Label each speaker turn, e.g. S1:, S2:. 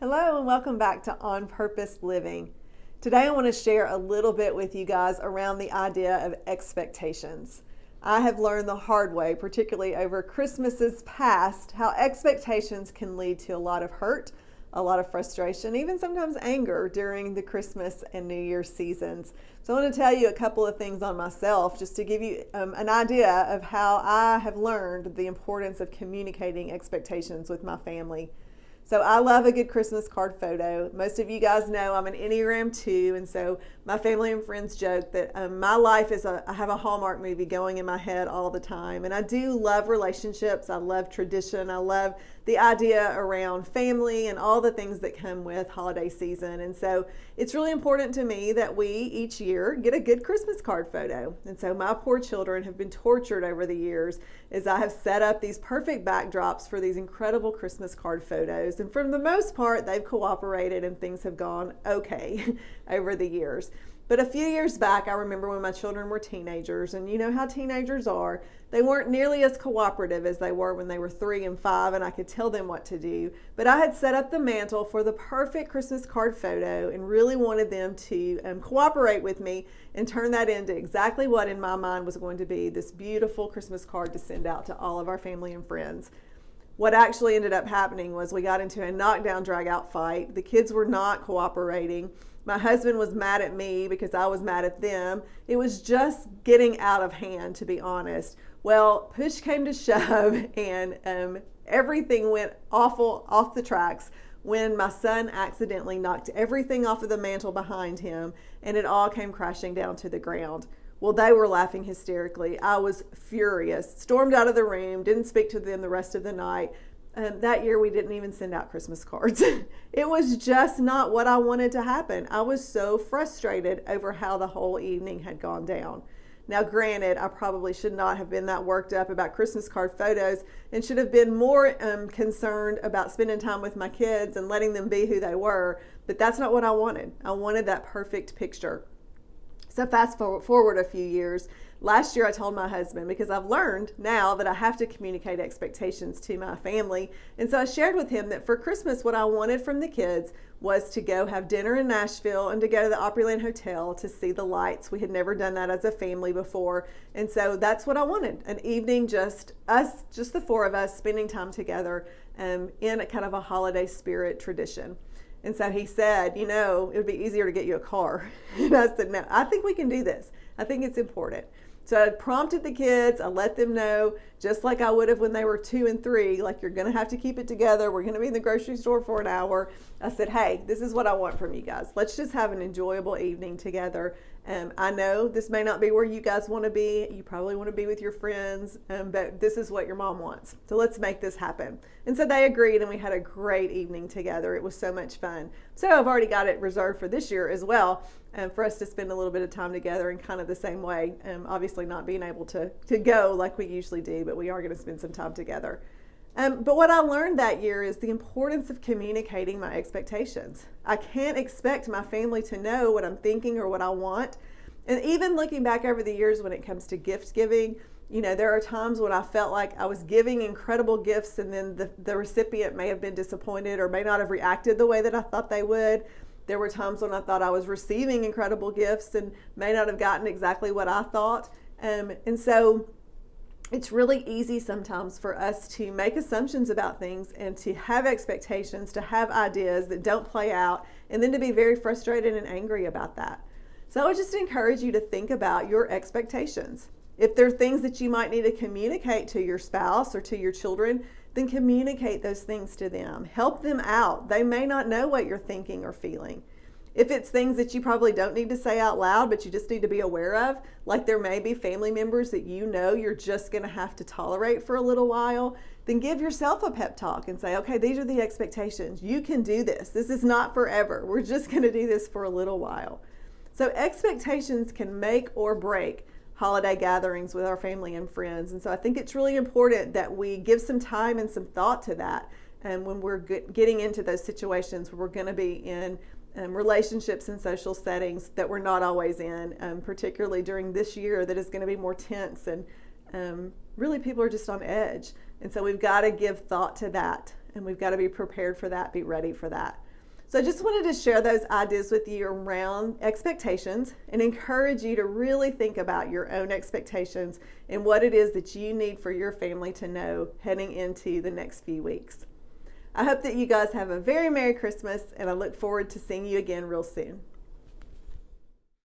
S1: Hello and welcome back to On Purpose Living. Today I want to share a little bit with you guys around the idea of expectations. I have learned the hard way, particularly over Christmases past, how expectations can lead to a lot of hurt, a lot of frustration, even sometimes anger during the Christmas and New Year seasons. So I want to tell you a couple of things on myself just to give you an idea of how I have learned the importance of communicating expectations with my family. So I love a good Christmas card photo. Most of you guys know I'm an Enneagram 2, and so my family and friends joke that my life is I have a Hallmark movie going in my head all the time. And I do love relationships. I love tradition. I love the idea around family and all the things that come with holiday season. And so it's really important to me that we each year get a good Christmas card photo. And so my poor children have been tortured over the years as I have set up these perfect backdrops for these incredible Christmas card photos. And for the most part, they've cooperated and things have gone okay over the years. But a few years back, I remember when my children were teenagers, and you know how teenagers are. They weren't nearly as cooperative as they were when they were 3 and 5, and I could tell them what to do. But I had set up the mantle for the perfect Christmas card photo and really wanted them to cooperate with me and turn that into exactly what in my mind was going to be this beautiful Christmas card to send out to all of our family and friends. What actually ended up happening was we got into a knockdown, drag-out fight. The kids were not cooperating. My husband was mad at me because I was mad at them. It was just getting out of hand, to be honest. Well, push came to shove, and everything went awful off the tracks when my son accidentally knocked everything off of the mantle behind him, and it all came crashing down to the ground. Well, they were laughing hysterically. I was furious, stormed out of the room, didn't speak to them the rest of the night. That year, we didn't even send out Christmas cards. It was just not what I wanted to happen. I was so frustrated over how the whole evening had gone down. Now, granted, I probably should not have been that worked up about Christmas card photos and should have been more concerned about spending time with my kids and letting them be who they were, but that's not what I wanted. I wanted that perfect picture. So fast forward a few years. Last year I told my husband, because I've learned now that I have to communicate expectations to my family. And so I shared with him that for Christmas what I wanted from the kids was to go have dinner in Nashville and to go to the Opryland Hotel to see the lights. We had never done that as a family before. And so that's what I wanted. An evening, just us, just the four of us spending time together in a kind of a holiday spirit tradition. And so he said, you know, it would be easier to get you a car. And I said, no, I think we can do this. I think it's important. So I prompted the kids. I let them know, just like I would have when they were 2 and 3, like, you're going to have to keep it together. We're going to be in the grocery store for an hour. I said, hey, this is what I want from you guys. Let's just have an enjoyable evening together. I know this may not be where you guys want to be. You probably want to be with your friends, but this is what your mom wants. So let's make this happen. And so they agreed, and we had a great evening together. It was so much fun. So I've already got it reserved for this year as well, for us to spend a little bit of time together in kind of the same way. Obviously not being able to go like we usually do, but we are going to spend some time together. But what I learned that year is the importance of communicating my expectations. I can't expect my family to know what I'm thinking or what I want. And even looking back over the years when it comes to gift giving, you know, there are times when I felt like I was giving incredible gifts and then the recipient may have been disappointed or may not have reacted the way that I thought they would. There were times when I thought I was receiving incredible gifts and may not have gotten exactly what I thought. And so it's really easy sometimes for us to make assumptions about things and to have expectations, to have ideas that don't play out, and then to be very frustrated and angry about that. So I would just encourage you to think about your expectations. If there are things that you might need to communicate to your spouse or to your children, then communicate those things to them. Help them out. They may not know what you're thinking or feeling. If it's things that you probably don't need to say out loud, but you just need to be aware of, like there may be family members that you know you're just going to have to tolerate for a little while, then give yourself a pep talk and say, okay, these are the expectations. You can do this. This is not forever. We're just going to do this for a little while. So expectations can make or break holiday gatherings with our family and friends. And so I think it's really important that we give some time and some thought to that. And when we're getting into those situations where we're going to be in relationships and social settings that we're not always in, particularly during this year that is going to be more tense and really people are just on edge. And so we've got to give thought to that, and we've got to be prepared for that, be ready for that. So I just wanted to share those ideas with you around expectations and encourage you to really think about your own expectations and what it is that you need for your family to know heading into the next few weeks. I hope that you guys have a very Merry Christmas, and I look forward to seeing you again real soon.